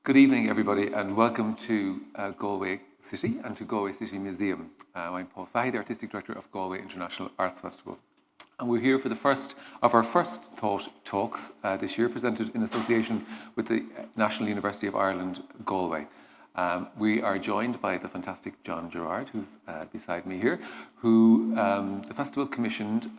Good evening, everybody, and welcome to Galway City and to Galway City Museum. I'm Paul Fahey, the Artistic Director of Galway International Arts Festival. And we're here for the first of our First Thought talks this year, presented in association with the National University of Ireland, Galway. We are joined by the fantastic John Gerrard, who's beside me here, who the festival commissioned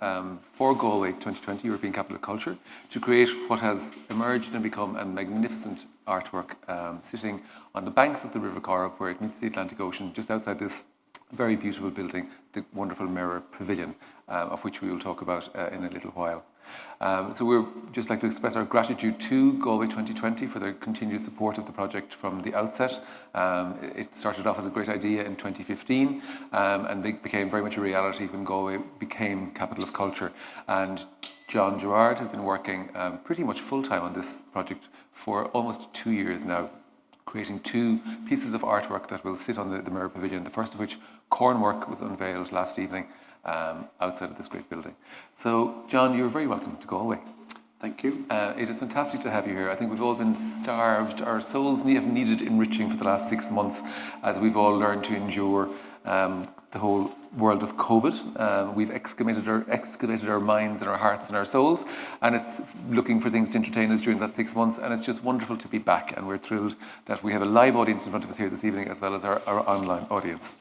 for Galway 2020, European Capital of Culture, to create what has emerged and become a magnificent artwork sitting on the banks of the River Corrib, where it meets the Atlantic Ocean, just outside this very beautiful building, the wonderful Mirror Pavilion, of which we will talk about in a little while. So we'd just like to express our gratitude to Galway 2020 for their continued support of the project from the outset. It started off as a great idea in 2015 and it became very much a reality when Galway became Capital of Culture. And John Gerrard has been working pretty much full-time on this project for almost 2 years now, creating 2 pieces of artwork that will sit on the Mirror Pavilion, the first of which, Cornwork, was unveiled last evening outside of this great building. So, John, you're very welcome to Galway. Thank you. It is fantastic to have you here. I think we've all been starved. Our souls have needed enriching for the last 6 months as we've all learned to endure the whole world of COVID. We've excavated our minds and our hearts and our souls, and it's looking for things to entertain us during that 6 months, and it's just wonderful to be back, and we're thrilled that we have a live audience in front of us here this evening, as well as our online audience.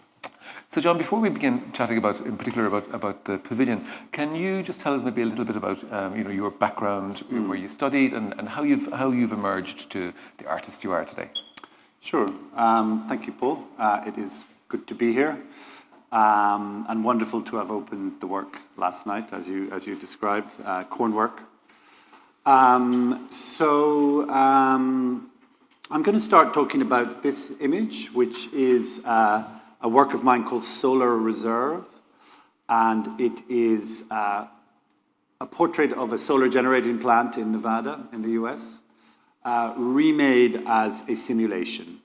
So, John, before we begin chatting in particular about the pavilion, can you just tell us maybe a little bit about your background, where you studied, and how you've emerged to the artist you are today? Sure. Thank you, Paul. It is good to be here, and wonderful to have opened the work last night, as you described, Cornwork. I'm going to start talking about this image, which is a work of mine called Solar Reserve, and it is a portrait of a solar generating plant in Nevada in the US, remade as a simulation,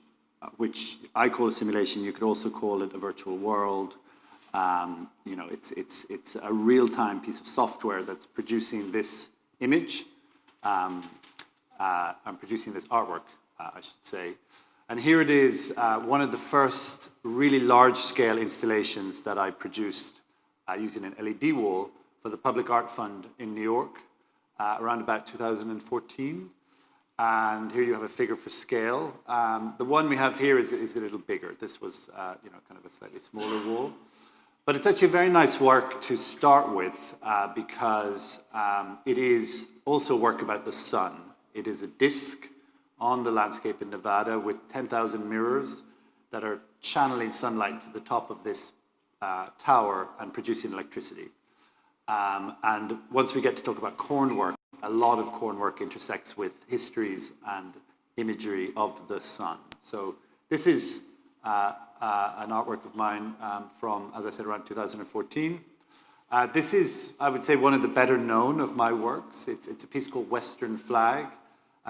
which I call a simulation. You could also call it a virtual world. It's a real-time piece of software that's producing this image and producing this artwork, I should say. And here it is, one of the first really large-scale installations that I produced using an LED wall for the Public Art Fund in New York around about 2014. And here you have a figure for scale. The one we have here is a little bigger. This was kind of a slightly smaller wall. But it's actually a very nice work to start with because it is also work about the sun. It is a disc on the landscape in Nevada with 10,000 mirrors that are channeling sunlight to the top of this tower and producing electricity. And once we get to talk about cornwork, a lot of cornwork intersects with histories and imagery of the sun. So this is an artwork of mine from, as I said, around 2014. This is, I would say, one of the better known of my works. It's a piece called Western Flag,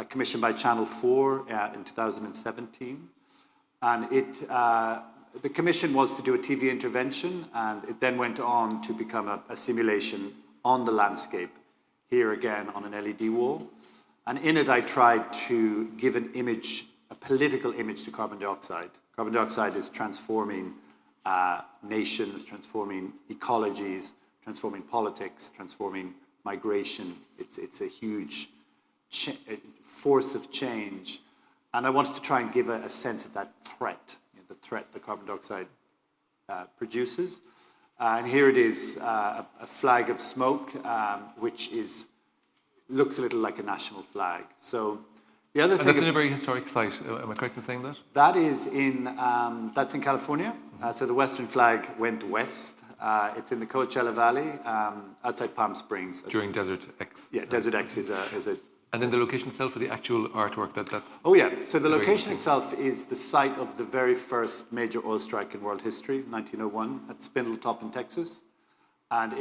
commissioned by Channel 4 in 2017. And the commission was to do a TV intervention, and it then went on to become a simulation on the landscape, here again on an LED wall. And in it, I tried to give an image, a political image to carbon dioxide. Carbon dioxide is transforming nations, transforming ecologies, transforming politics, transforming migration. It's a huge force of change, and I wanted to try and give a sense of that threat, the threat that carbon dioxide produces. And here it is, a flag of smoke, which looks a little like a national flag. So the other thing, that's in a very historic site. Am I correct in saying that? That is that's in California. So the Western Flag went west. It's in the Coachella Valley, outside Palm Springs. During Desert X. Yeah, Desert X is a And then the location itself for the actual artwork, that's... Oh yeah, so the location itself is the site of the very first major oil strike in world history, 1901, at Spindletop in Texas. And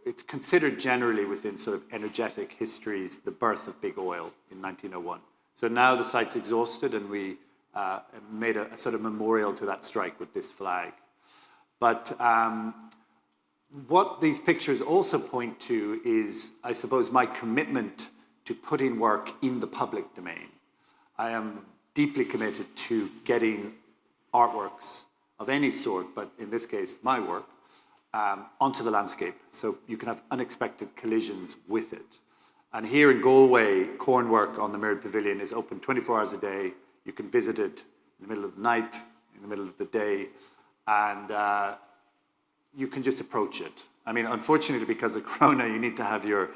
it's considered generally within sort of energetic histories, the birth of big oil in 1901. So now the site's exhausted, and we made a sort of memorial to that strike with this flag. But what these pictures also point to is, I suppose, my commitment to putting work in the public domain. I am deeply committed to getting artworks of any sort, but in this case, my work, onto the landscape. So you can have unexpected collisions with it. And here in Galway, corn work on the Mirror Pavilion is open 24 hours a day. You can visit it in the middle of the night, in the middle of the day, and you can just approach it. I mean, unfortunately, because of Corona, you need to have your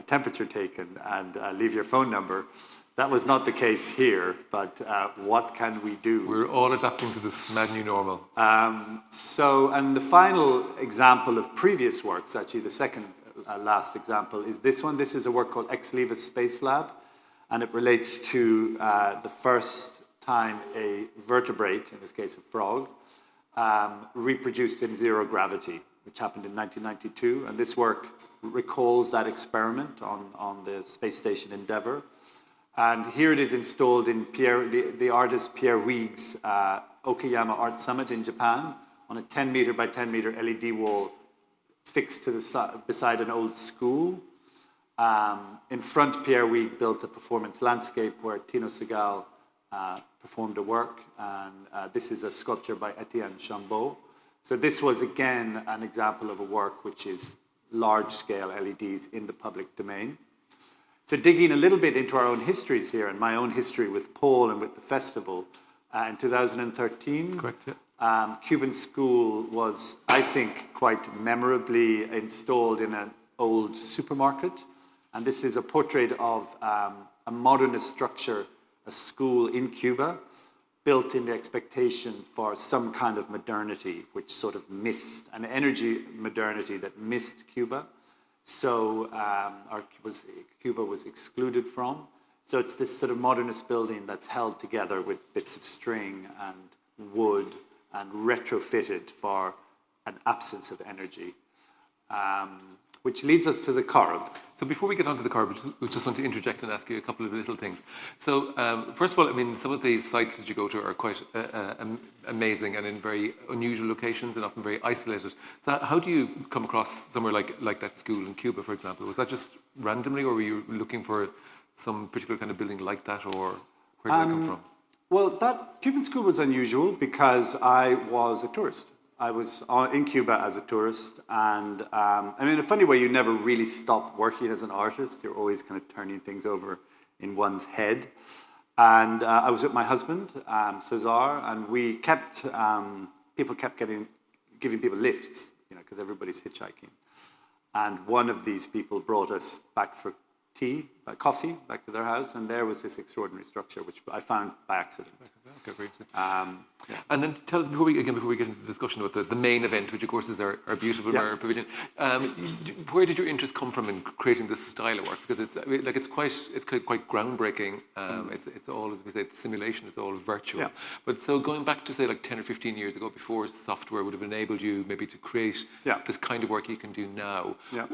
temperature taken and leave your phone number. That was not the case here, but what can we do? We're all adapting to this mad new normal. And the final example of previous works, actually the second last example, is this one. This is a work called Ex Leva Space Lab, and it relates to the first time a vertebrate, in this case a frog, reproduced in zero gravity, which happened in 1992. And this work recalls that experiment on the space station Endeavour. And here it is installed in the artist Pierre Huyghe's Okayama Art Summit in Japan on a 10 meter by 10 meter LED wall fixed to the beside an old school. In front, Pierre Huyghe built a performance landscape where Tino Segal performed a work. And this is a sculpture by Etienne Chambaud. So this was, again, an example of a work which is large-scale LEDs in the public domain. So digging a little bit into our own histories here, and my own history with Paul and with the festival, in 2013, Correct, yeah. Cuban School was, I think, quite memorably installed in an old supermarket. And this is a portrait of a modernist structure, a school in Cuba, built in the expectation for some kind of modernity, which sort of missed, an energy modernity that missed Cuba. So Cuba was excluded from. So it's this sort of modernist building that's held together with bits of string and wood and retrofitted for an absence of energy, which leads us to the Corrib. So before we get on to the Corrib, we just want to interject and ask you a couple of little things. So first of all, I mean, some of the sites that you go to are quite amazing and in very unusual locations and often very isolated. So how do you come across somewhere like that school in Cuba, for example? Was that just randomly, or were you looking for some particular kind of building like that, or where did that come from? Well, that Cuban school was unusual because I was a tourist. I was in Cuba as a tourist, and I mean, in a funny way, you never really stop working as an artist. You're always kind of turning things over in one's head. And I was with my husband, Cesar, and we kept, people kept giving people lifts, you know, because everybody's hitchhiking. And one of these people brought us back for coffee, back to their house, and there was this extraordinary structure, which I found by accident. Okay, very interesting. And then tell us, before we get into the discussion about the main event, which of course is our beautiful Mirror Pavilion, where did your interest come from in creating this style of work? Because it's quite groundbreaking. It's all, as we say, it's simulation. It's all virtual. Yeah. But so going back to say like 10 or 15 years ago, before software would have enabled you maybe to create this kind of work you can do now. Yeah.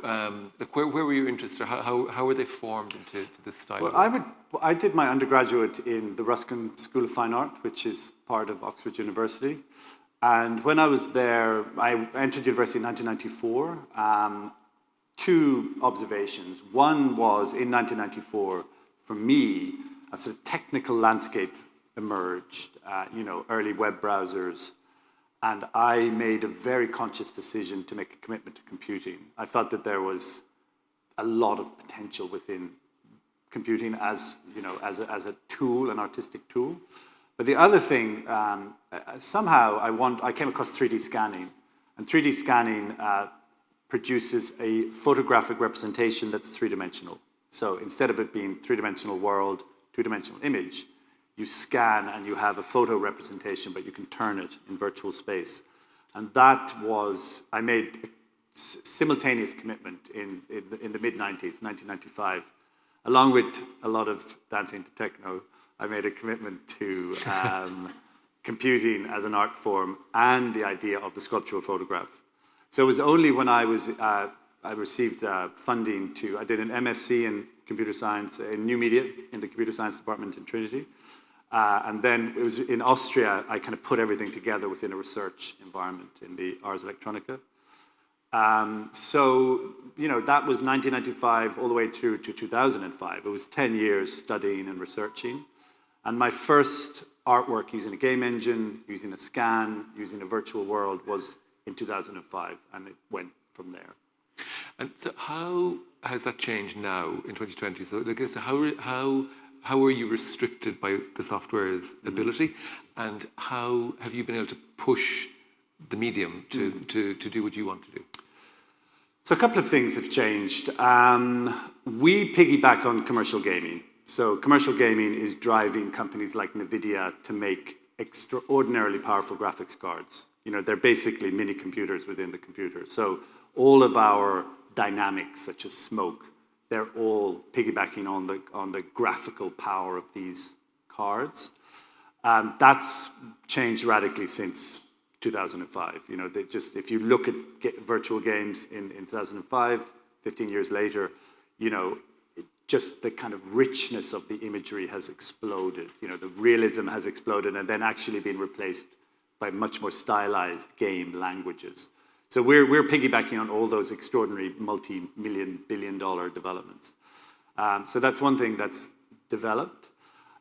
Where were your interests, or how were they formed into this style? Well, I did my undergraduate in the Ruskin School of Fine Art, which is part of Oxford University. And when I was there, I entered university in 1994. Two observations. One was in 1994, for me, a sort of technical landscape emerged, early web browsers. And I made a very conscious decision to make a commitment to computing. I felt that there was a lot of potential within computing as a tool, an artistic tool. But the other thing, somehow I came across 3D scanning, and 3D scanning produces a photographic representation that's three-dimensional. So instead of it being three-dimensional world, two-dimensional image, you scan and you have a photo representation, but you can turn it in virtual space. And that was, I made a simultaneous commitment in the mid-90s, 1995. Along with a lot of dancing to techno, I made a commitment to computing as an art form and the idea of the sculptural photograph. So it was only when I received funding I did an MSc in computer science in new media in the computer science department in Trinity. And then it was in Austria, I kind of put everything together within a research environment in the Ars Electronica. That was 1995 all the way through to 2005. It was 10 years studying and researching. And my first artwork using a game engine, using a scan, using a virtual world was in 2005, and it went from there. And so how has that changed now in 2020? So, like, so how are you restricted by the software's ability, and how have you been able to push the medium to do what you want to do? So a couple of things have changed. We piggyback on commercial gaming. So commercial gaming is driving companies like NVIDIA to make extraordinarily powerful graphics cards. You know, they're basically mini computers within the computer. So all of our dynamics, such as smoke, they're all piggybacking on the graphical power of these cards. That's changed radically since 2005. You know, if you look at virtual games in 2005, 15 years later, you know, just the kind of richness of the imagery has exploded. You know, the realism has exploded and then actually been replaced by much more stylized game languages. So we're piggybacking on all those extraordinary multi-million, billion-dollar developments. So that's one thing that's developed.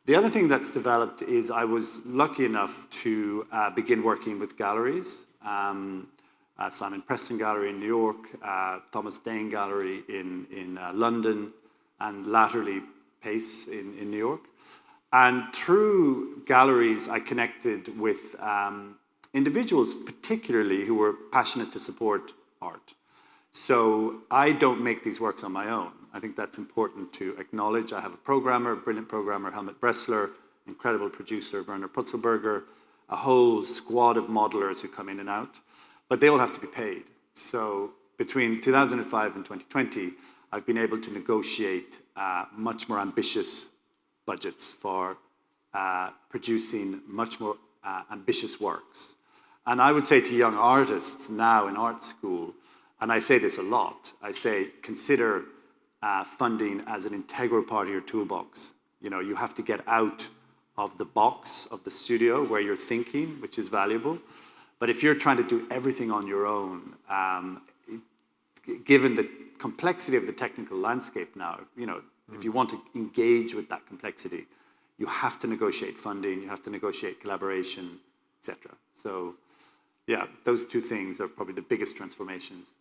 The other thing that's developed is I was lucky enough to begin working with galleries. Simon Preston Gallery in New York, Thomas Dane Gallery in London, and latterly Pace in New York. And through galleries, I connected with individuals particularly who were passionate to support art. So I don't make these works on my own. I think that's important to acknowledge. I have a programmer, a brilliant programmer, Helmut Bressler, incredible producer, Werner Putzelberger, a whole squad of modelers who come in and out, but they all have to be paid. So between 2005 and 2020, I've been able to negotiate much more ambitious budgets for producing much more ambitious works. And I would say to young artists now in art school, and I say this a lot, I say consider funding as an integral part of your toolbox. You know, you have to get out of the box of the studio where you're thinking, which is valuable. But if you're trying to do everything on your own, given the complexity of the technical landscape now, you know, if you want to engage with that complexity, you have to negotiate funding, you have to negotiate collaboration, etc. So, yeah, those two things are probably the biggest transformations.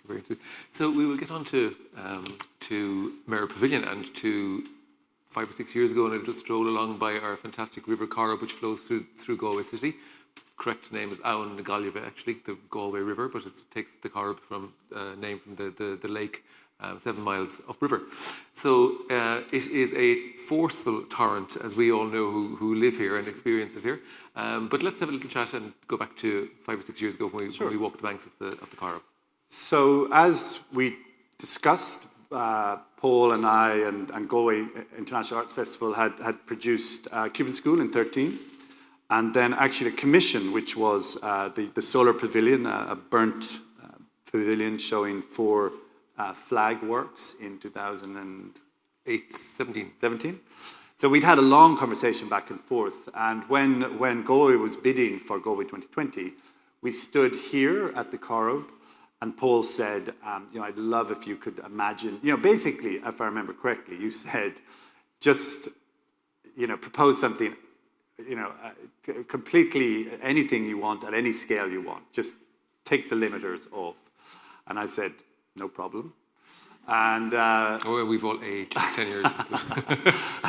Very good. So we will get on to Mirror Pavilion and to 5 or 6 years ago, and a little stroll along by our fantastic river Corrib, which flows through Galway city. Correct name is Owen na Galway, actually, the Galway River, but it takes the Corrib from name from the lake 7 miles upriver. So it is a forceful torrent, as we all know who live here and experience it here. But let's have a little chat and go back to 5 or 6 years ago when we walked the banks of the Corrib. So as we discussed, Paul and I and Galway International Arts Festival had produced Cuban School in 2013, and then actually a commission, which was the Solar Pavilion, a burnt pavilion showing 4 flag works in 2017. So we'd had a long conversation back and forth, and when Galway was bidding for Galway 2020, we stood here at the Corrib. And Paul said, you know, I'd love if you could imagine, you know, basically, if I remember correctly, you said, just, you know, propose something, you know, completely anything you want at any scale you want. Just take the limiters off. And I said, no problem. And we've all aged 10 years.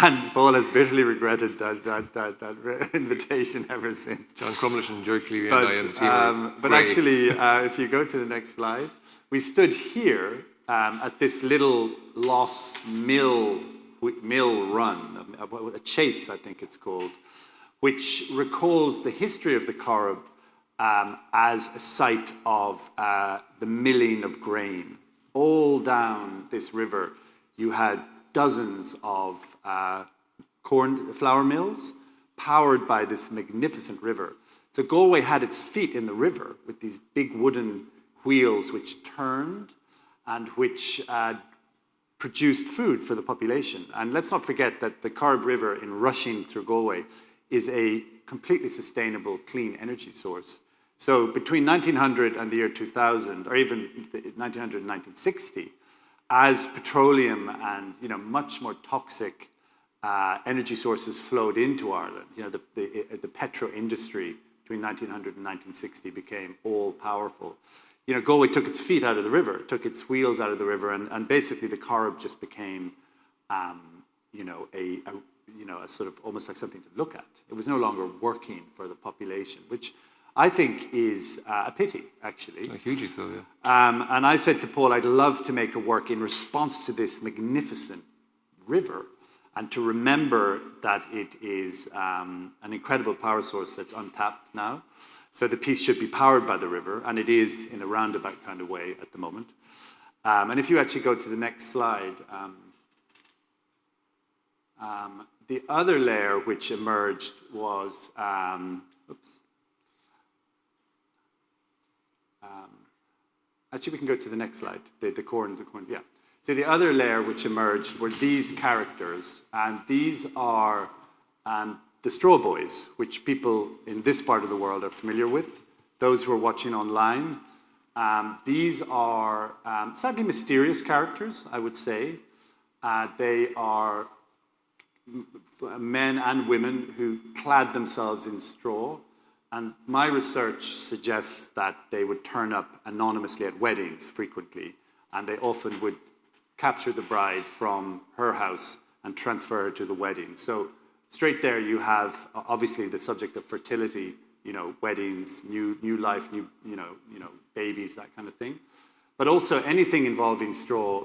And Paul has bitterly regretted that invitation ever since. John Crumlish and Gerrard and I and the team. But actually, if you go to the next slide, we stood here at this little lost mill run, a chase, I think it's called, which recalls the history of the Corrib as a site of the milling of grain. All down this river, you had dozens of flour mills powered by this magnificent river. So Galway had its feet in the river with these big wooden wheels which turned and which produced food for the population. And let's not forget that the Corrib River in rushing through Galway is a completely sustainable, clean energy source. So between 1900 and the year 2000, or even 1900 and 1960, as petroleum and, you know, much more toxic energy sources flowed into Ireland. You know, the petro industry between 1900 and 1960 became all powerful. You know, Galway took its feet out of the river, took its wheels out of the river, and basically the Corrib just became, you know, a sort of almost like something to look at. It was no longer working for the population, which I think is a pity, actually. Hugely so, yeah. And I said to Paul, I'd love to make a work in response to this magnificent river, and to remember that it is an incredible power source that's untapped now. So the piece should be powered by the river, and it is in a roundabout kind of way at the moment. And if you actually go to the next slide, the other layer which emerged was, actually we can go to the next slide, the corn, yeah. So the other layer which emerged were these characters, and these are the strawboys, which people in this part of the world are familiar with, those who are watching online. These are slightly mysterious characters, I would say. They are men and women who clad themselves in straw, and my research suggests that they would turn up anonymously at weddings frequently, and they often would capture the bride from her house and transfer her to the wedding. So straight there you have obviously the subject of fertility, you know, weddings, new life, new babies, that kind of thing. But also anything involving straw,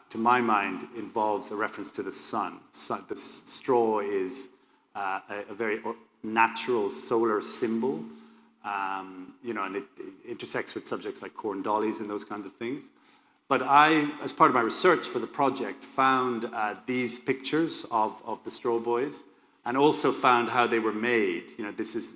to my mind, involves a reference to the sun. So the straw is a very natural solar symbol, you know, and it intersects with subjects like corn dollies and those kinds of things. But I, as part of my research for the project, found these pictures of the strawboys, and also found how they were made. You know, this is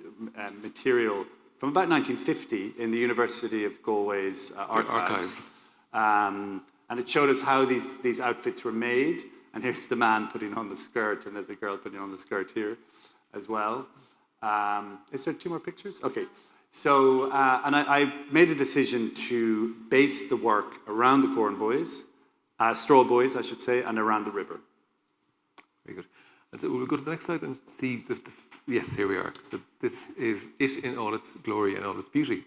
material from about 1950 in the University of Galway's archives. And it showed us how these outfits were made. And here's the man putting on the skirt, and there's a girl putting on the skirt here as well. Is there 2 more pictures? Okay. So, and I made a decision to base the work around the corn boys, straw boys, I should say, and around the river. Very good. And so we'll go to the next slide and see yes, here we are. So this is it in all its glory and all its beauty.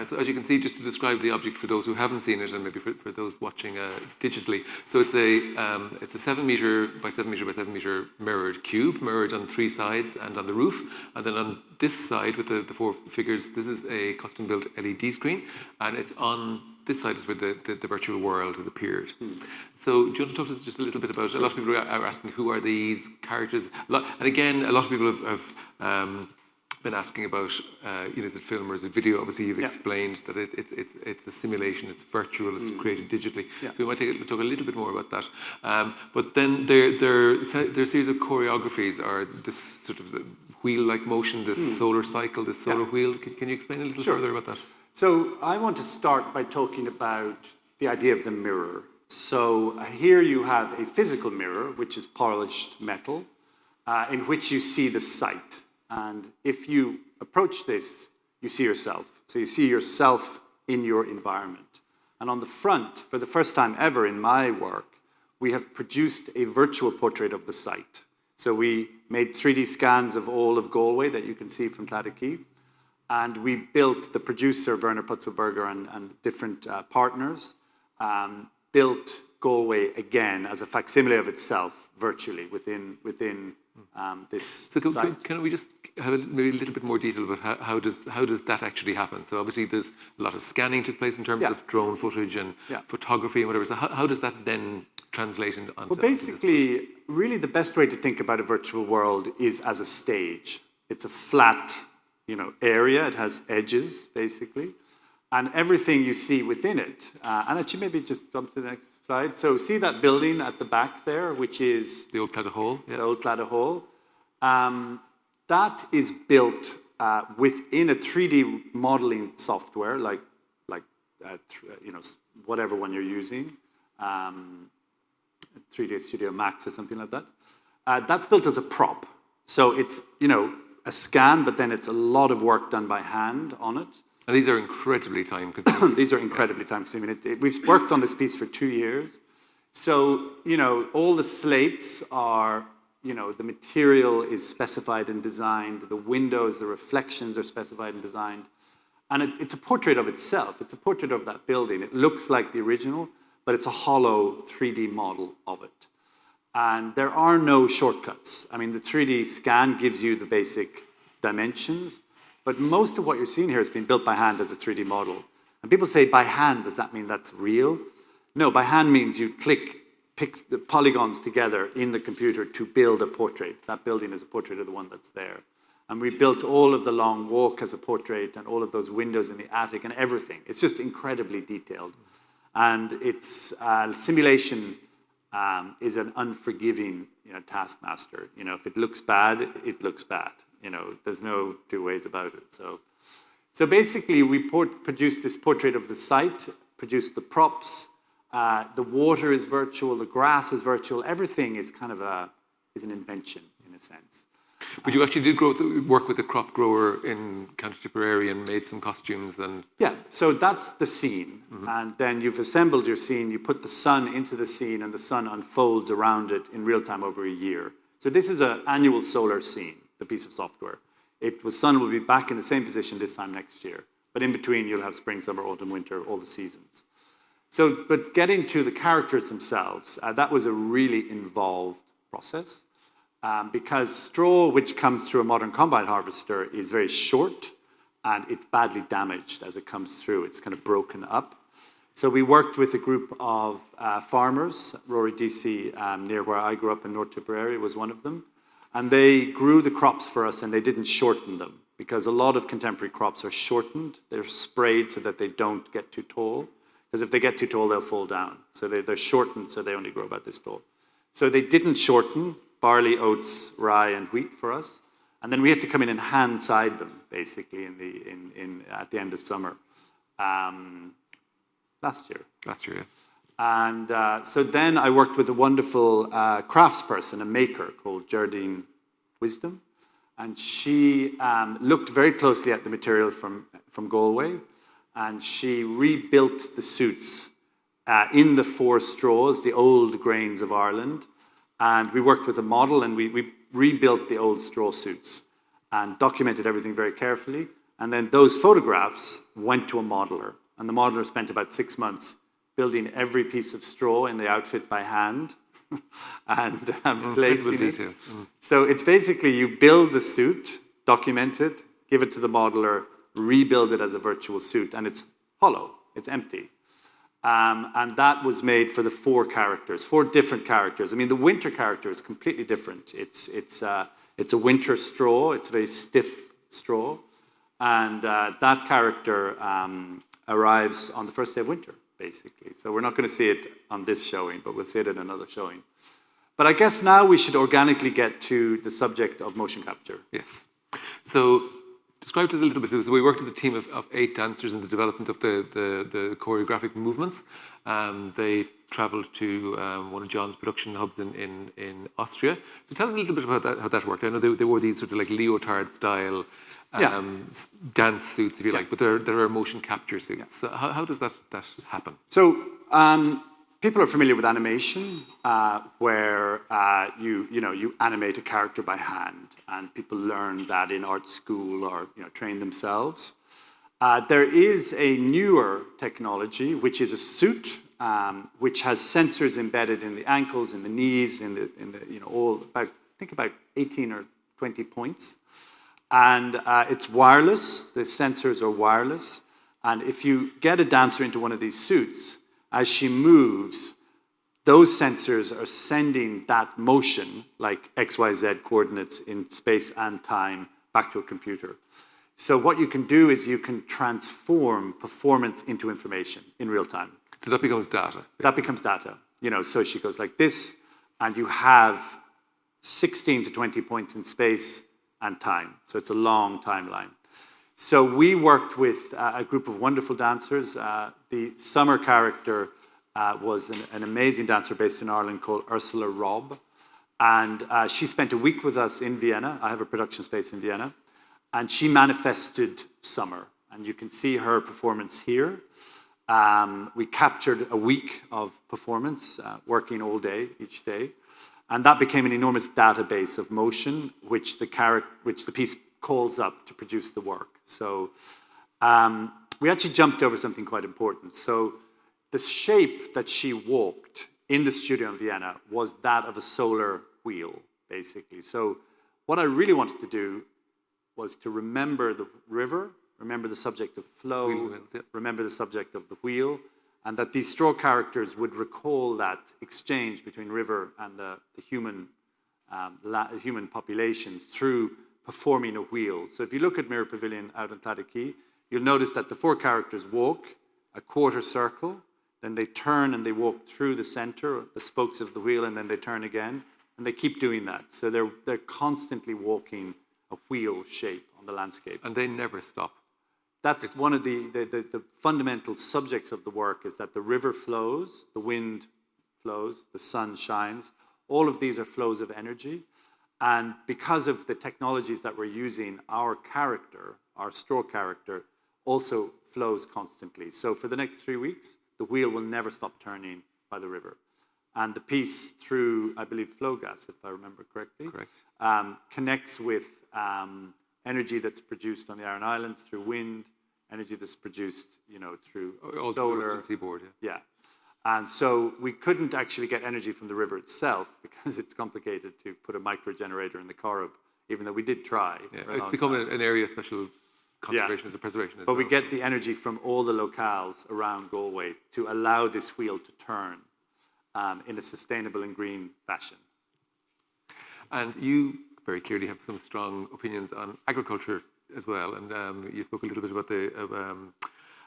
So as you can see, just to describe the object for those who haven't seen it, and maybe for those watching digitally, so it's a 7 metre by 7 metre by 7 metre mirrored cube, mirrored on 3 sides and on the roof, and then on this side with the 4 figures, this is a custom-built LED screen, and it's on this side is where the virtual world has appeared. So do you want to talk to us just a little bit about it? A lot of people are asking, who are these characters? And again, a lot of people have been asking about, you know, is it film or is it video? Obviously, you've explained that it's a simulation, it's virtual, it's created digitally. Yeah. So we might talk a little bit more about that. But then their series of choreographies are this sort of wheel-like motion, this solar cycle, this solar wheel. Can you explain a little further about that? So I want to start by talking about the idea of the mirror. So here you have a physical mirror, which is polished metal, in which you see the sight. And if you approach this, you see yourself. So you see yourself in your environment. And on the front, for the first time ever in my work, we have produced a virtual portrait of the site. So we made 3D scans of all of Galway that you can see from Claddagh Quay. And we built, the producer, Werner Putzelberger, and different partners, built Galway again as a facsimile of itself virtually within this site. Can we just have maybe a little bit more detail about how does that actually happen? So obviously there's a lot of scanning took place in terms of drone footage and photography and whatever. So how does that then translate into? Well, basically, really the best way to think about a virtual world is as a stage. It's a flat, you know, area. It has edges, basically. And everything you see within it, and actually maybe just jump to the next slide. So see that building at the back there, which is the old Claddagh Hall. The old Claddagh Hall. That is built within a 3D modeling software, like you know, whatever one you're using, 3D Studio Max or something like that. That's built as a prop. So it's, you know, a scan, but then it's a lot of work done by hand on it. And these are incredibly time-consuming. These are incredibly time-consuming. We've worked on this piece for 2 years. So, you know, all the slates are the material is specified and designed, the windows, the reflections are specified and designed. And it's a portrait of itself. It's a portrait of that building. It looks like the original, but it's a hollow 3D model of it. And there are no shortcuts. I mean, the 3D scan gives you the basic dimensions, but most of what you're seeing here has been built by hand as a 3D model. And people say, by hand, does that mean that's real? No, by hand means you pick the polygons together in the computer to build a portrait. That building is a portrait of the one that's there. And we built all of the long walk as a portrait and all of those windows in the attic and everything. It's just incredibly detailed. And it's simulation is an unforgiving taskmaster. If it looks bad, it looks bad. There's no two ways about it. So basically, we produced this portrait of the site, produced the props. The water is virtual, the grass is virtual. Everything is kind of is an invention in a sense. But you actually did work with a crop grower in County Tipperary and made some costumes and... Yeah, so that's the scene. And then you've assembled your scene, you put the sun into the scene, and the sun unfolds around it in real time over a year. So this is an annual solar scene, the piece of software. Sun will be back in the same position this time next year. But in between, you'll have spring, summer, autumn, winter, all the seasons. But getting to the characters themselves, that was a really involved process. Because straw, which comes through a modern combine harvester, is very short and it's badly damaged as it comes through. It's kind of broken up. So we worked with a group of farmers. Rory DC, near where I grew up in North Tipperary, was one of them. And they grew the crops for us and they didn't shorten them because a lot of contemporary crops are shortened. They're sprayed so that they don't get too tall. Because if they get too tall, they'll fall down. So they're shortened so they only grow about this tall. So they didn't shorten barley, oats, rye, and wheat for us. And then we had to come in and hand side them, basically, at the end of summer. Last year. Last year, yeah. And so then I worked with a wonderful craftsperson, a maker called Gerrard Wisdom. And she looked very closely at the material from Galway. And she rebuilt the suits in the 4 straws, the old grains of Ireland. And we worked with a model and we rebuilt the old straw suits and documented everything very carefully. And then those photographs went to a modeler. And the modeler spent about 6 months building every piece of straw in the outfit by hand and placing it. So it's basically you build the suit, document it, give it to the modeler, rebuild it as a virtual suit. And it's hollow, it's empty. And that was made for the 4 characters, 4 different characters. I mean, the winter character is completely different. It's a winter straw. It's a very stiff straw. And that character arrives on the first day of winter, basically. So we're not going to see it on this showing, but we'll see it in another showing. But I guess now we should organically get to the subject of motion capture. Yes. So describe to us a little bit. So we worked with a team of 8 dancers in the development of the choreographic movements. They travelled to one of John's production hubs in Austria. So tell us a little bit about that, how that worked. I know they wore these sort of like leotard style dance suits, if you like, but there are motion capture suits. Yeah. So how does that happen? So people are familiar with animation, where you animate a character by hand, and people learn that in art school or train themselves. There is a newer technology, which is a suit, which has sensors embedded in the ankles, in the knees, in the all about 18 or 20 points, and it's wireless. The sensors are wireless, and if you get a dancer into one of these suits, as she moves, those sensors are sending that motion, like XYZ coordinates in space and time, back to a computer. So what you can do is you can transform performance into information in real time. So that becomes data. That becomes data. So she goes like this, and you have 16 to 20 points in space and time. So it's a long timeline. So we worked with a group of wonderful dancers. The summer character was an amazing dancer based in Ireland called Ursula Robb. And she spent a week with us in Vienna. I have a production space in Vienna. And she manifested summer. And you can see her performance here. We captured a week of performance, working all day, each day. And that became an enormous database of motion, which the piece calls up to produce the work. So we actually jumped over something quite important. So the shape that she walked in the studio in Vienna was that of a solar wheel, basically. So what I really wanted to do was to remember the river, remember the subject of flow, remember the subject of the wheel, and that these straw characters would recall that exchange between river and the human populations through performing a wheel. So if you look at Mirror Pavilion out on Claddagh Quay, you'll notice that the 4 characters walk a quarter circle, then they turn and they walk through the center, the spokes of the wheel, and then they turn again, and they keep doing that. So they're constantly walking a wheel shape on the landscape. And they never stop. That's one of the fundamental subjects of the work, is that the river flows, the wind flows, the sun shines. All of these are flows of energy. And because of the technologies that we're using, our character, our straw character, also flows constantly. So for the next 3 weeks, the wheel will never stop turning by the river. And the piece through, I believe, flow gas, if I remember correctly, connects with energy that's produced on the Aran Islands through wind, energy that's produced, through solar. The seaboard, yeah. And so we couldn't actually get energy from the river itself because it's complicated to put a micro generator in the Corrib, even though we did try. Yeah, it's become an area of special conservation as a preservation. But we get the energy from all the locales around Galway to allow this wheel to turn in a sustainable and green fashion. And you very clearly have some strong opinions on agriculture as well, and you spoke a little bit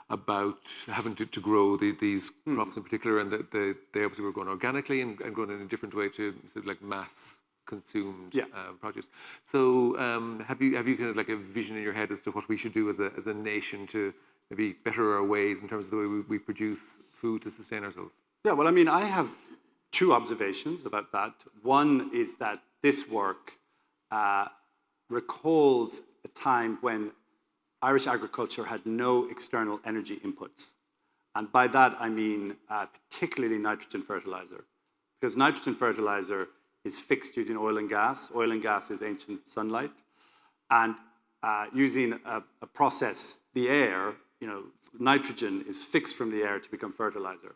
about having to grow these crops in particular, and that they obviously were grown organically and grown in a different way to sort of like mass consumed produce. So have you kind of like a vision in your head as to what we should do as a nation to maybe better our ways in terms of the way we produce food to sustain ourselves? Yeah, well, I mean, I have 2 observations about that. One is that this work recalls a time when Irish agriculture had no external energy inputs. And by that, I mean particularly nitrogen fertilizer. Because nitrogen fertilizer is fixed using oil and gas. Oil and gas is ancient sunlight. And using a process, the air, nitrogen is fixed from the air to become fertilizer.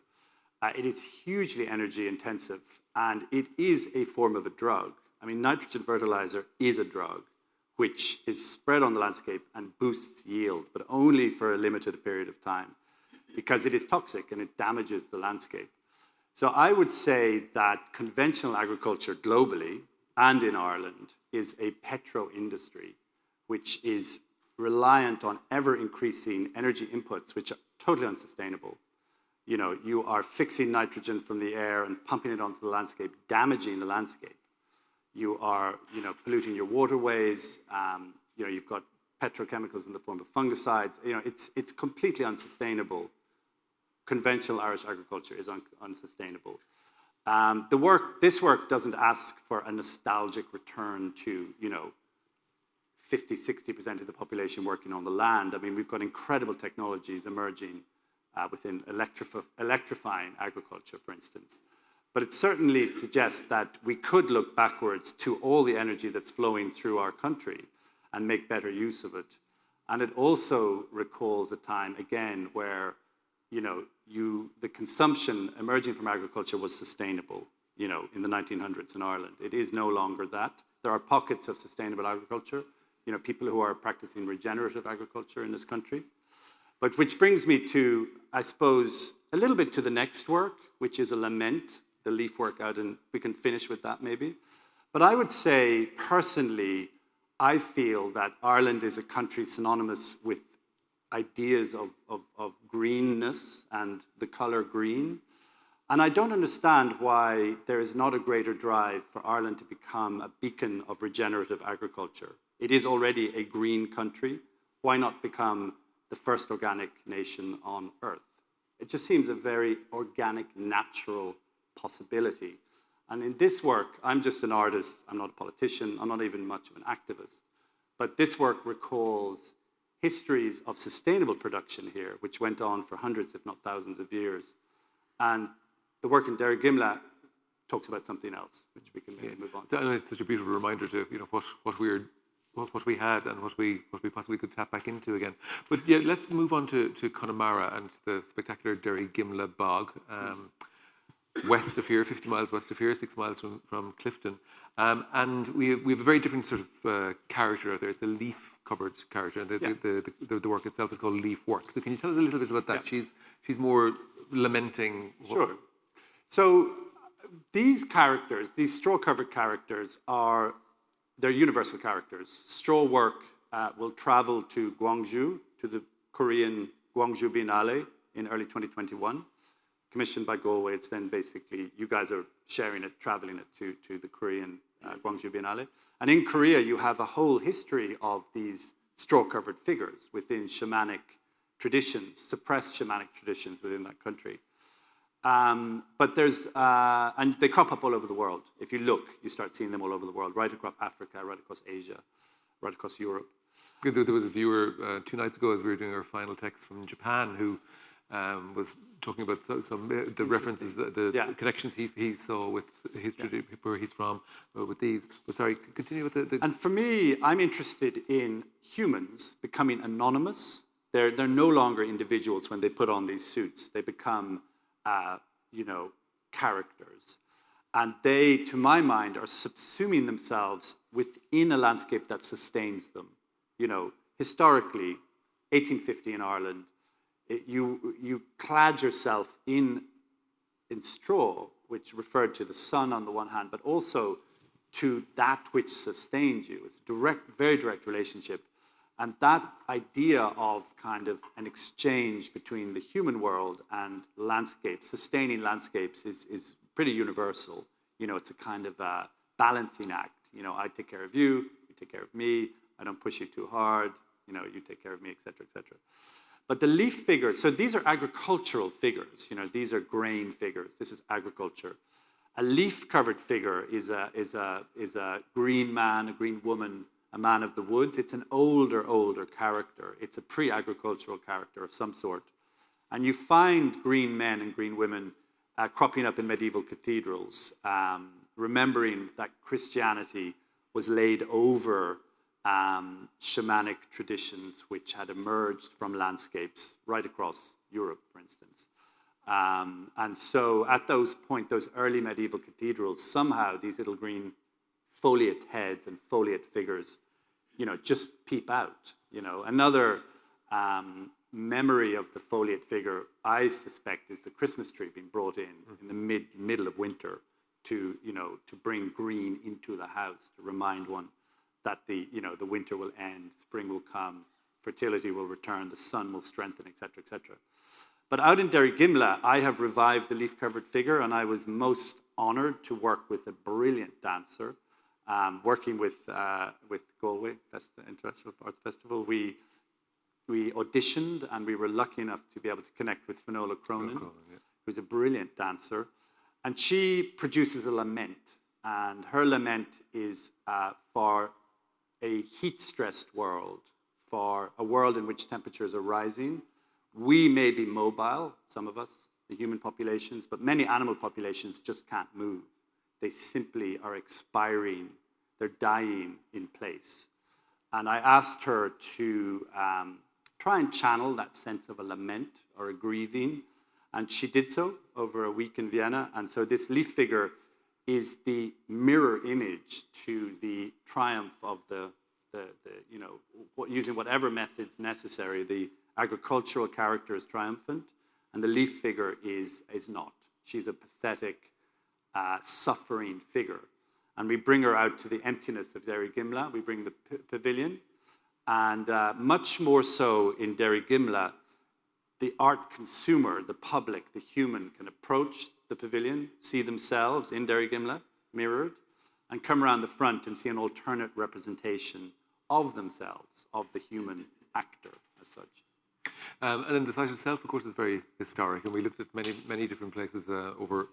It is hugely energy intensive, and it is a form of a drug. I mean, nitrogen fertilizer is a drug which is spread on the landscape and boosts yield, but only for a limited period of time, because it is toxic and it damages the landscape. So I would say that conventional agriculture globally and in Ireland is a petro-industry, which is reliant on ever-increasing energy inputs, which are totally unsustainable. You are fixing nitrogen from the air and pumping it onto the landscape, damaging the landscape. You are, polluting your waterways. You've got petrochemicals in the form of fungicides. It's completely unsustainable. Conventional Irish agriculture is unsustainable. This work doesn't ask for a nostalgic return to, 50, 60% of the population working on the land. I mean, we've got incredible technologies emerging within electrifying agriculture, for instance. But it certainly suggests that we could look backwards to all the energy that's flowing through our country and make better use of it. And it also recalls a time, again, where the consumption emerging from agriculture was sustainable, in the 1900s in Ireland. It is no longer that. There are pockets of sustainable agriculture, people who are practicing regenerative agriculture in this country. But which brings me to, I suppose, a little bit to the next work, which is a lament, the leaf work out, and we can finish with that maybe. But I would say, personally, I feel that Ireland is a country synonymous with ideas of greenness and the color green. And I don't understand why there is not a greater drive for Ireland to become a beacon of regenerative agriculture. It is already a green country. Why not become the first organic nation on earth? It just seems a very organic, natural possibility. And in this work, I'm just an artist, I'm not a politician, I'm not even much of an activist. But this work recalls histories of sustainable production here, which went on for hundreds, if not thousands of years. And the work in Derrigimlagh talks about something else, which we can maybe move on. So, and it's such a beautiful reminder to what we had and what we possibly could tap back into again. But yeah, let's move on to Connemara and the spectacular Derrigimlagh Bog. West of here, 50 miles west of here, 6 miles from Clifton. And we have a very different sort of character out there. It's a leaf-covered character, and the work itself is called Leaf Work. So can you tell us a little bit about that? Yeah. She's more lamenting. Sure. So these characters, these straw-covered characters, they're universal characters. Straw work will travel to Gwangju, to the Korean Gwangju Biennale in early 2021. Commissioned by Galway. It's then basically, you guys are sharing it, traveling it to the Korean Gwangju Biennale. And in Korea, you have a whole history of these straw-covered figures within shamanic traditions, suppressed shamanic traditions within that country. But there's, and they crop up all over the world. If you look, you start seeing them all over the world, right across Africa, right across Asia, right across Europe. There was a viewer 2 nights ago as we were doing our final text from Japan who was talking about some the references, the connections he saw with his tradition, where he's from, with these. But sorry, continue with the. And for me, I'm interested in humans becoming anonymous. They're no longer individuals when they put on these suits. They become, characters. And they, to my mind, are subsuming themselves within a landscape that sustains them. Historically, 1850 in Ireland, you clad yourself in straw, which referred to the sun on the one hand, but also to that which sustained you. It's a very direct relationship. And that idea of kind of an exchange between the human world and landscapes, sustaining landscapes, is pretty universal. It's a kind of a balancing act. I take care of you, you take care of me, I don't push you too hard, you take care of me, et cetera, et cetera. But the leaf figures, so these are agricultural figures. These are grain figures. This is agriculture. A leaf-covered figure is a green man, a green woman, a man of the woods. It's an older character. It's a pre-agricultural character of some sort. And you find green men and green women cropping up in medieval cathedrals, remembering that Christianity was laid over shamanic traditions which had emerged from landscapes right across Europe, for instance. And so at those early medieval cathedrals, somehow these little green foliate heads and foliate figures, just peep out. Another memory of the foliate figure, I suspect, is the Christmas tree being brought in the middle of winter to bring green into the house, to remind one that the winter will end, spring will come, fertility will return, the sun will strengthen, etc., etc. But out in Derrigimlagh, I have revived the leaf-covered figure, and I was most honored to work with a brilliant dancer. Working with Galway International Arts Festival, we auditioned, and we were lucky enough to be able to connect with Finola Cronin, who's a brilliant dancer, and she produces a lament, and her lament is for a heat-stressed world, for a world in which temperatures are rising. We may be mobile, some of us, the human populations, but many animal populations just can't move. They simply are expiring, they're dying in place. And I asked her to try and channel that sense of a lament or a grieving, and she did so over a week in Vienna. And so this leaf figure is the mirror image to the triumph of using whatever methods necessary. The agricultural character is triumphant, and the leaf figure is not. She's a pathetic, suffering figure. And we bring her out to the emptiness of Derrigimlagh. We bring the pavilion. And much more so in Derrigimlagh, the art consumer, the public, the human, can approach the pavilion, see themselves in Derrigimlagh, mirrored, and come around the front and see an alternate representation of themselves, of the human actor as such. And then the site itself, of course, is very historic, and we looked at many different places over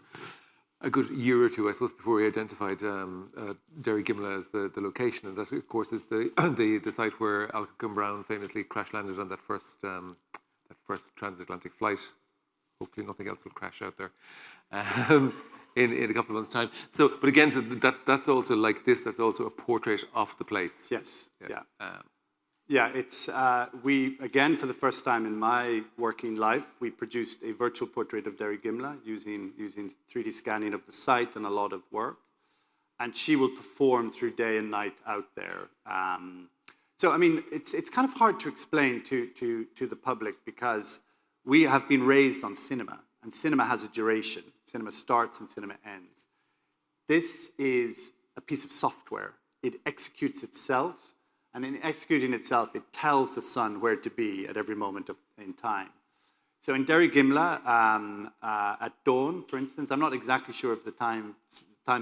a good year or two, I suppose, before we identified Derrigimlagh as the location, and that, of course, is the site where Alcacum Brown famously crash-landed on that first transatlantic flight. Hopefully nothing else will crash out there. in a couple of months' time. So, but again, so that's also like this. That's also a portrait of the place. Yes. Yeah. It's we again for the first time in my working life we produced a virtual portrait of Derrigimlagh using 3D scanning of the site and a lot of work, and she will perform through day and night out there. So I mean, it's kind of hard to explain to the public because we have been raised on cinema, and cinema has a duration. Cinema starts and cinema ends. This is a piece of software. It executes itself, and in executing itself, it tells the sun where to be at every moment in time. So in Derrigimlagh, at dawn, for instance, I'm not exactly sure of the time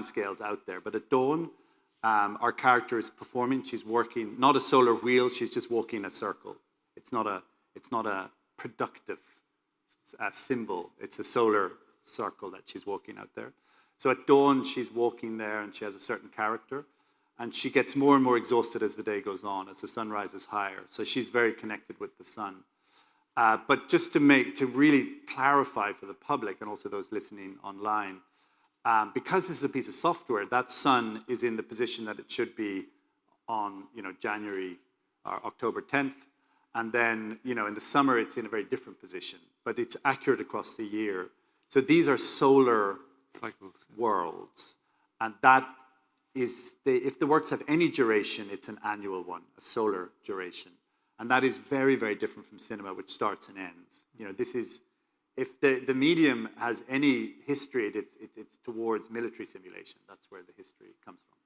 scales out there, but at dawn, our character is performing. She's working, not a solar wheel, she's just walking a circle. It's not a productive symbol. It's a solar circle that she's walking out there. So at dawn, she's walking there and she has a certain character. And she gets more and more exhausted as the day goes on, as the sun rises higher. So she's very connected with the sun. But just to really clarify for the public and also those listening online, because this is a piece of software, that sun is in the position that it should be on, January or October 10th. And then, in the summer, it's in a very different position. But it's accurate across the year. So these are solar cycles, worlds. And that is, if the works have any duration, it's an annual one, a solar duration. And that is very, very different from cinema, which starts and ends. This is, if the medium has any history, it's towards military simulation. That's where the history comes from.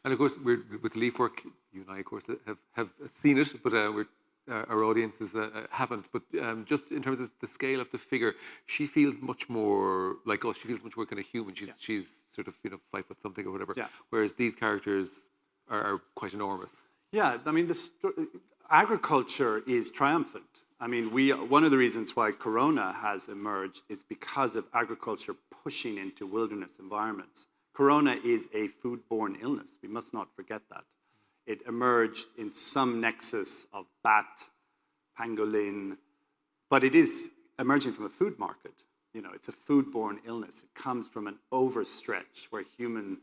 And of course, with Leaf work, you and I, of course, have seen it, but our audiences haven't. But just in terms of the scale of the figure, she feels much more like us. She feels much more kind of human. She's sort of 5 foot something or whatever. Yeah. Whereas these characters are quite enormous. Yeah, I mean, agriculture is triumphant. I mean, one of the reasons why Corona has emerged is because of agriculture pushing into wilderness environments. Corona is a foodborne illness. We must not forget that. It emerged in some nexus of bat, pangolin, but it is emerging from a food market. It's a foodborne illness. It comes from an overstretch where human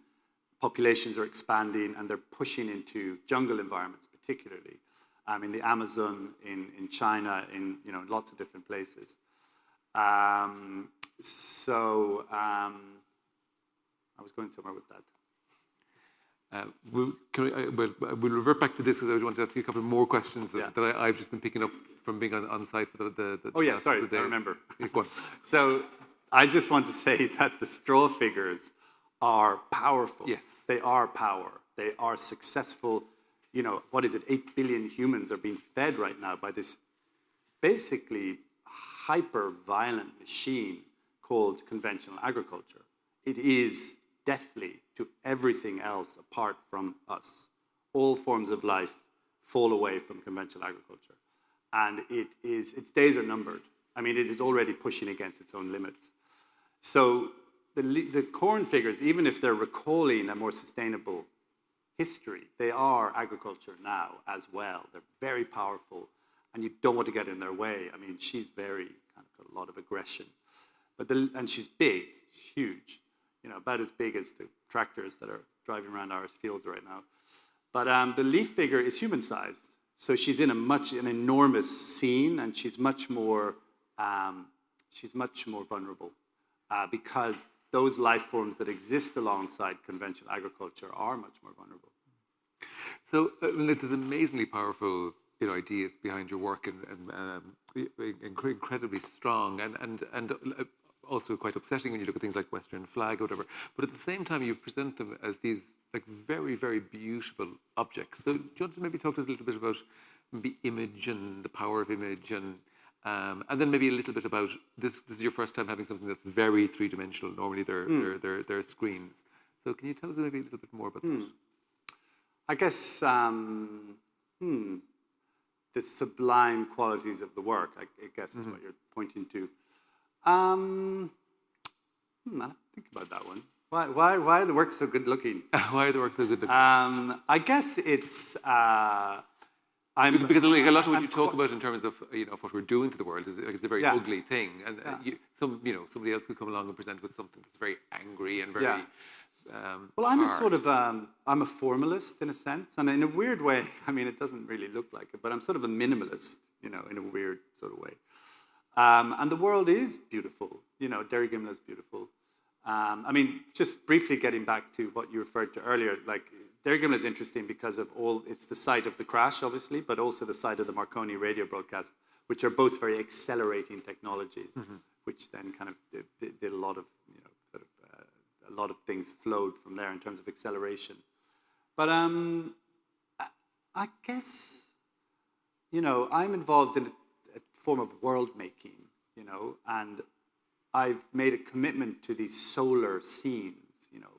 populations are expanding and they're pushing into jungle environments, particularly in the Amazon, in China, in lots of different places. I was going somewhere with that. We'll revert back to this because I want to ask you a couple more questions that I've just been picking up from being on site for the Oh yeah, sorry, I remember. Go on. So I just want to say that the straw figures are powerful. Yes. They are power. They are successful. 8 billion humans are being fed right now by this basically hyper-violent machine called conventional agriculture. It is deathly to everything else apart from us. All forms of life fall away from conventional agriculture. And its days are numbered. I mean, it is already pushing against its own limits. So the corn figures, even if they're recalling a more sustainable history, they are agriculture now as well. They're very powerful, and you don't want to get in their way. I mean, she's very kind of got a lot of aggression, and she's big, she's huge. About as big as the tractors that are driving around our fields right now. But the leaf figure is human-sized, so she's in an enormous scene, and she's much more vulnerable because those life forms that exist alongside conventional agriculture are much more vulnerable. So there's amazingly powerful ideas behind your work and incredibly strong and also quite upsetting when you look at things like Western flag or whatever. But at the same time, you present them as these very, very beautiful objects. So do you want to maybe talk to us a little bit about maybe image and the power of image and then maybe a little bit about this. This is your first time having something that's very three-dimensional. Normally they're screens. So can you tell us maybe a little bit more about that? I guess the sublime qualities of the work, I guess is what you're pointing to. I'll think about that one. Why are the works so good looking? Why are the works so good looking? I guess it's. because like, a lot of what you talk about in terms of what we're doing to the world is like, it's a very ugly thing, and somebody else could come along and present with something that's very angry and very. Well, I'm a sort of I'm a formalist in a sense, and in a weird way. I mean, it doesn't really look like it, but I'm sort of a minimalist, in a weird sort of way. And the world is beautiful. Derrigimlagh is beautiful. I mean, just briefly getting back to what you referred to earlier, like Derrigimlagh is interesting because of it's the site of the crash, obviously, but also the site of the Marconi radio broadcast, which are both very accelerating technologies, which then kind of did a lot of, a lot of things flowed from there in terms of acceleration. But I guess, I'm involved in a form of world making, and I've made a commitment to these solar scenes,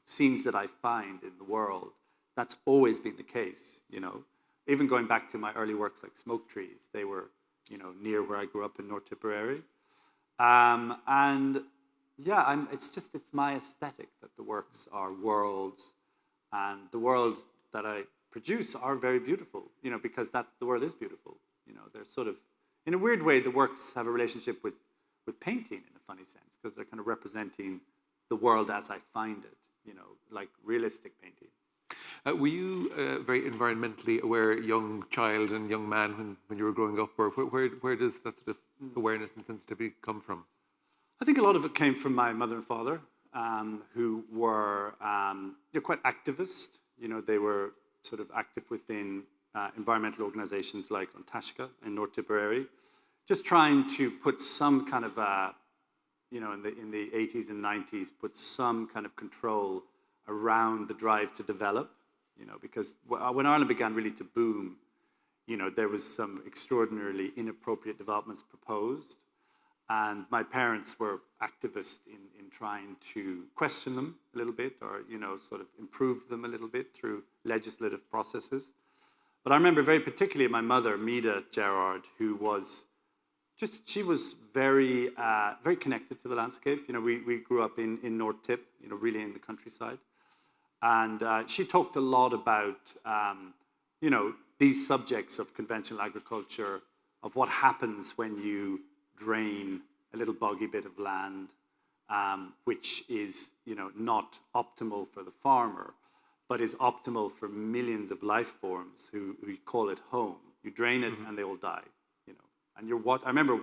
scenes that I find in the world. That's always been the case, Even going back to my early works like Smoke Trees, they were, near where I grew up in North Tipperary. And yeah, it's my aesthetic that the works are worlds, and the world that I produce are very beautiful, because the world is beautiful. They're sort of, in a weird way, the works have a relationship with painting in a funny sense, because they're kind of representing the world as I find it, like realistic painting. Were you a very environmentally aware young child and young man when you were growing up, or where does that sort of awareness and sensitivity come from? I think a lot of it came from my mother and father, who were quite activist. They were sort of active within environmental organizations like Antashka in North Tipperary, just trying to put some kind of, in the 80s and 90s, put some kind of control around the drive to develop, because when Ireland began really to boom, there was some extraordinarily inappropriate developments proposed. And my parents were activists in trying to question them a little bit, or, sort of improve them a little bit through legislative processes. But I remember very particularly my mother, Mida Gerrard, who was she was very, very connected to the landscape. We grew up in North Tip, really in the countryside. And she talked a lot about, these subjects of conventional agriculture, of what happens when you drain a little boggy bit of land, which is, not optimal for the farmer, but is optimal for millions of life forms who call it home. You drain it and they all die, And I remember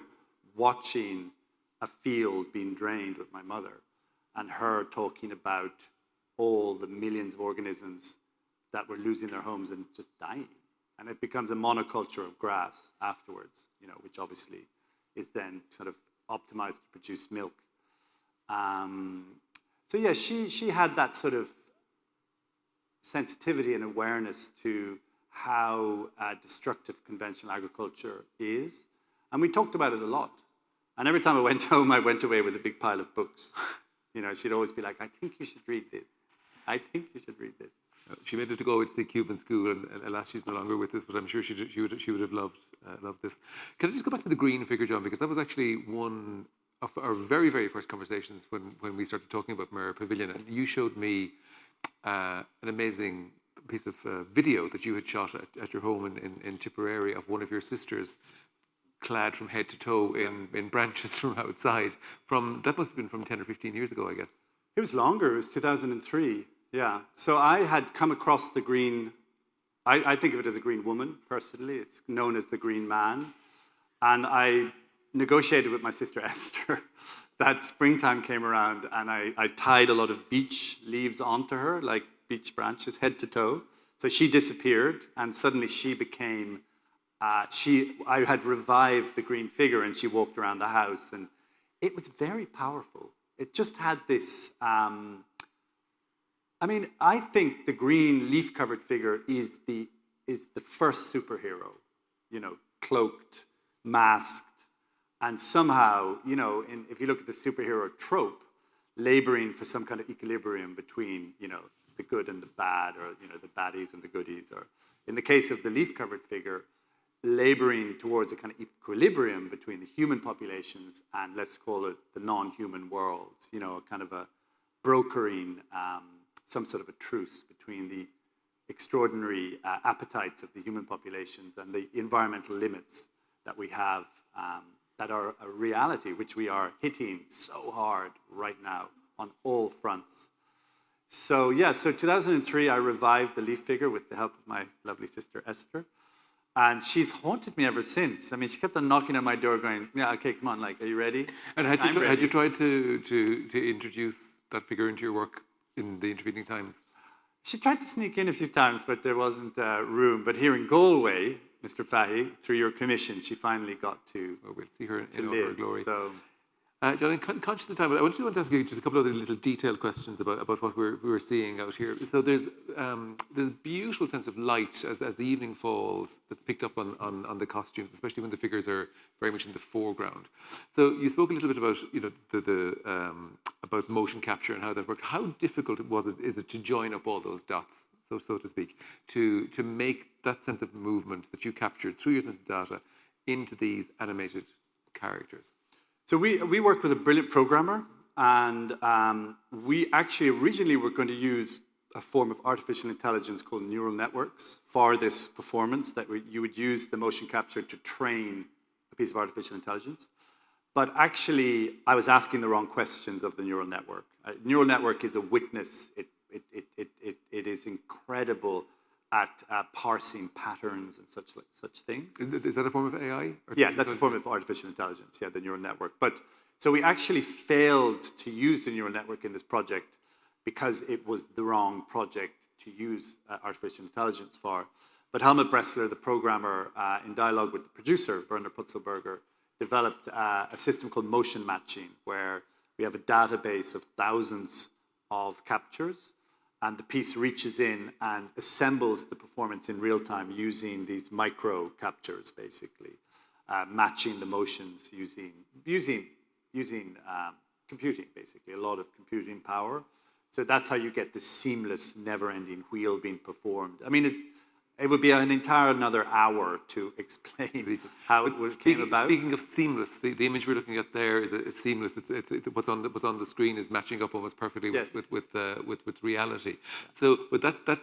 watching a field being drained with my mother, and her talking about all the millions of organisms that were losing their homes and just dying. And it becomes a monoculture of grass afterwards, which obviously is then sort of optimized to produce milk. So yeah, she had that sort of sensitivity and awareness to how destructive conventional agriculture is. And we talked about it a lot. And every time I went home, I went away with a big pile of books. She'd always be like, I think you should read this. I think you should read this. She made it to go to the Cuban school, and alas, she's no longer with us, but I'm sure she would have loved this. Can I just go back to the green figure, John? Because that was actually one of our very, very first conversations when we started talking about Mirror Pavilion. And you showed me an amazing piece of video that you had shot at your home in Tipperary of one of your sisters clad from head to toe in branches from outside. That must have been from 10 or 15 years ago, I guess. It was longer. It was 2003. Yeah. So I had come across the green. I think of it as a green woman, personally. It's known as the green man. And I negotiated with my sister Esther that springtime came around, and I tied a lot of beech leaves onto her, like beech branches, head to toe. So she disappeared, and suddenly she became, I had revived the green figure, and she walked around the house, and it was very powerful. It just had this, I think the green leaf-covered figure is the first superhero, cloaked, masked, and somehow, if you look at the superhero trope, laboring for some kind of equilibrium between, the good and the bad, or, the baddies and the goodies, or in the case of the leaf-covered figure, laboring towards a kind of equilibrium between the human populations and, let's call it, the non-human worlds, kind of a brokering some sort of a truce between the extraordinary appetites of the human populations and the environmental limits that we have that are a reality, which we are hitting so hard right now on all fronts. So yeah, so 2003, I revived the leaf figure with the help of my lovely sister Esther. And she's haunted me ever since. I mean, she kept on knocking on my door going, yeah, okay, come on, like, are you ready? And had you tried to introduce that figure into your work in the intervening times? She tried to sneak in a few times, but there wasn't room. But here in Galway, Mr. Fahy, through your commission, she finally got to Well, we'll see her in all live. her glory. So, John, conscious of the time, but I want to ask you just a couple of other little detailed questions about what we're seeing out here. So there's a beautiful sense of light as the evening falls that's picked up on the costumes, especially when the figures are very much in the foreground. So you spoke a little bit about about motion capture and how that worked. How difficult is it to join up all those dots, so to speak, to make that sense of movement that you captured through your sense of data into these animated characters? So we worked with a brilliant programmer, and we actually originally were going to use a form of artificial intelligence called neural networks for this performance, that you would use the motion capture to train a piece of artificial intelligence. But actually, I was asking the wrong questions of the neural network. Neural network is a witness. It is incredible at parsing patterns and such things. Is that a form of AI? Yeah, that's a form of artificial intelligence, yeah, the neural network. But so we actually failed to use the neural network in this project because it was the wrong project to use artificial intelligence for. But Helmut Bressler, the programmer, in dialogue with the producer, Werner Putzelberger, developed a system called motion matching, where we have a database of thousands of captures, and the piece reaches in and assembles the performance in real time using these micro captures, basically, matching the motions using computing, basically, a lot of computing power. So that's how you get this seamless, never-ending wheel being performed. I mean, it would be an entire another hour to explain how it came about. Speaking of seamless, the image we're looking at there is seamless. What's on the screen is matching up almost perfectly with reality. So, but that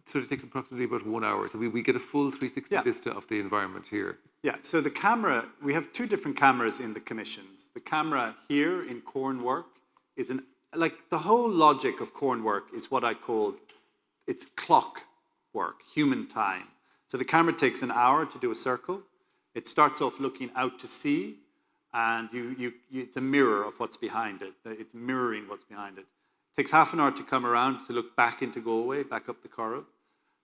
sort of takes approximately about 1 hour. So we get a full 360 vista of the environment here. Yeah. So the camera, we have two different cameras in the commissions. The camera here in Cornwork is like the whole logic of Cornwork is what I call it's clock work, human time. So the camera takes an hour to do a circle. It starts off looking out to sea, and it's a mirror of what's behind it. It's mirroring what's behind it. It takes half an hour to come around to look back into Galway, back up the Corrib.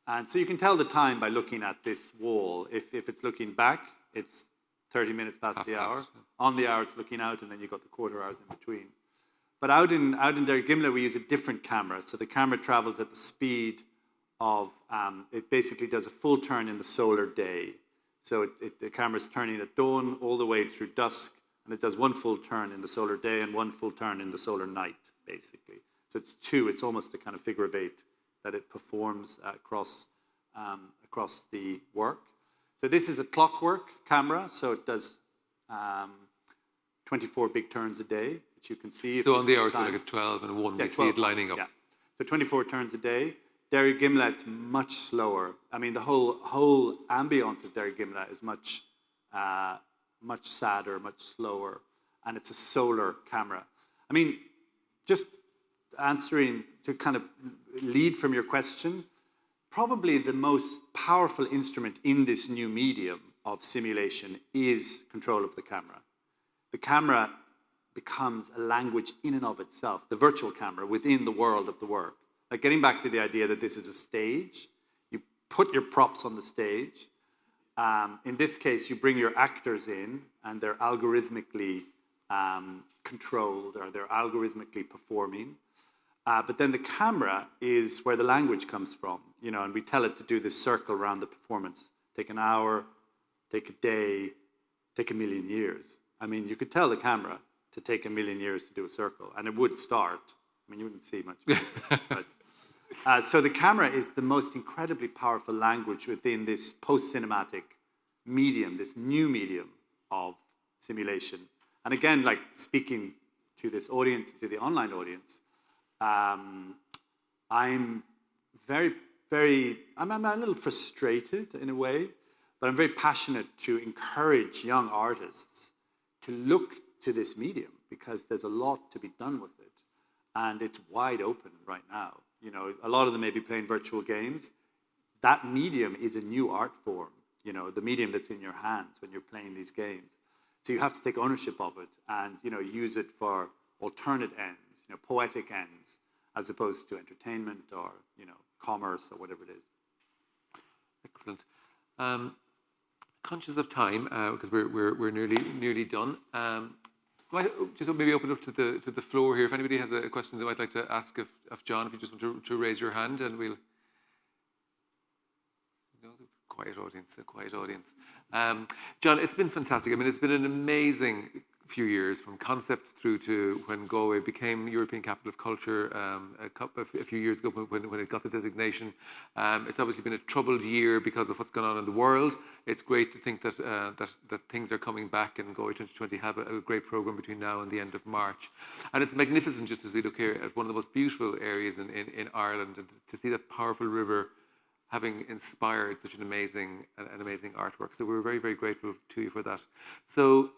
And so you can tell the time by looking at this wall. If it's looking back, it's 30 minutes past the hour. On the hour, it's looking out, and then you've got the quarter hours in between. But out in Derrigimlagh, we use a different camera. So the camera travels at the speed of, it basically does a full turn in the solar day. So the camera's turning at dawn all the way through dusk, and it does one full turn in the solar day and one full turn in the solar night, basically. So it's almost a kind of figure of eight that it performs across the work. So this is a clockwork camera, so it does 24 big turns a day, which you can see. So on the hours, we look at 12 and 1, we see it lining up. Yeah. So 24 turns a day. Derrigimlagh's much slower. I mean, the whole ambience of Derrigimlagh is much sadder, much slower, and it's a solar camera. I mean, just answering to kind of lead from your question, probably the most powerful instrument in this new medium of simulation is control of the camera. The camera becomes a language in and of itself, the virtual camera within the world of the work. Like getting back to the idea that this is a stage, you put your props on the stage. In this case, you bring your actors in, and they're algorithmically controlled, or they're algorithmically performing. But then the camera is where the language comes from, and we tell it to do this circle around the performance. Take an hour, take a day, take 1,000,000 years. I mean, you could tell the camera to take 1,000,000 years to do a circle, and it would start. I mean, you wouldn't see much. But, so the camera is the most incredibly powerful language within this post-cinematic medium, this new medium of simulation. And again, like speaking to this audience, to the online audience, I'm very, I'm a little frustrated in a way, but I'm very passionate to encourage young artists to look to this medium because there's a lot to be done with it. And it's wide open right now. You know, a lot of them may be playing virtual games. That medium is a new art form, you know, the medium that's in your hands when you're playing these games. So you have to take ownership of it and, you know, use it for alternate ends, you know, poetic ends, as opposed to entertainment or, you know, commerce or whatever it is. Excellent. Conscious of time, because we're nearly done. Might just maybe open up to the floor here. If anybody has a question they might like to ask of John, if you just want to raise your hand, and we'll. No, quiet audience. John, it's been fantastic. I mean, it's been an amazing few years, from concept through to when Galway became European Capital of Culture a few years ago when it got the designation. It's obviously been a troubled year because of what's going on in the world. It's great to think that that things are coming back, and Galway 2020 have a great programme between now and the end of March. And it's magnificent, just as we look here at one of the most beautiful areas in Ireland, and to see that powerful river having inspired such an amazing artwork. So we're very, very grateful to you for that. So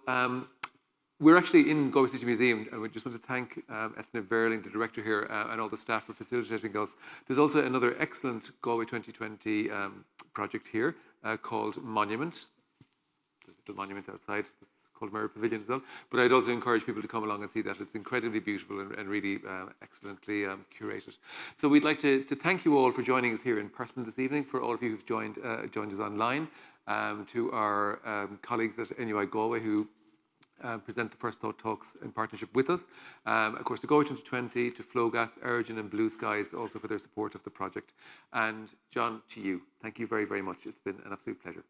we're actually in Galway City Museum, and we just want to thank Ethna Verling, the director here, and all the staff for facilitating us. There's also another excellent Galway 2020 project here called Monument. There's a little monument outside. It's called Mirror Pavilion as well. But I'd also encourage people to come along and see that. It's incredibly beautiful and really excellently curated. So we'd like to thank you all for joining us here in person this evening, for all of you who've joined us online, to our colleagues at NUI Galway who present the First Thought Talks in partnership with us. Of course, to Galway 2020, to Flowgas, Origin and Blue Skies also for their support of the project. And John, to you, thank you very, very much. It's been an absolute pleasure.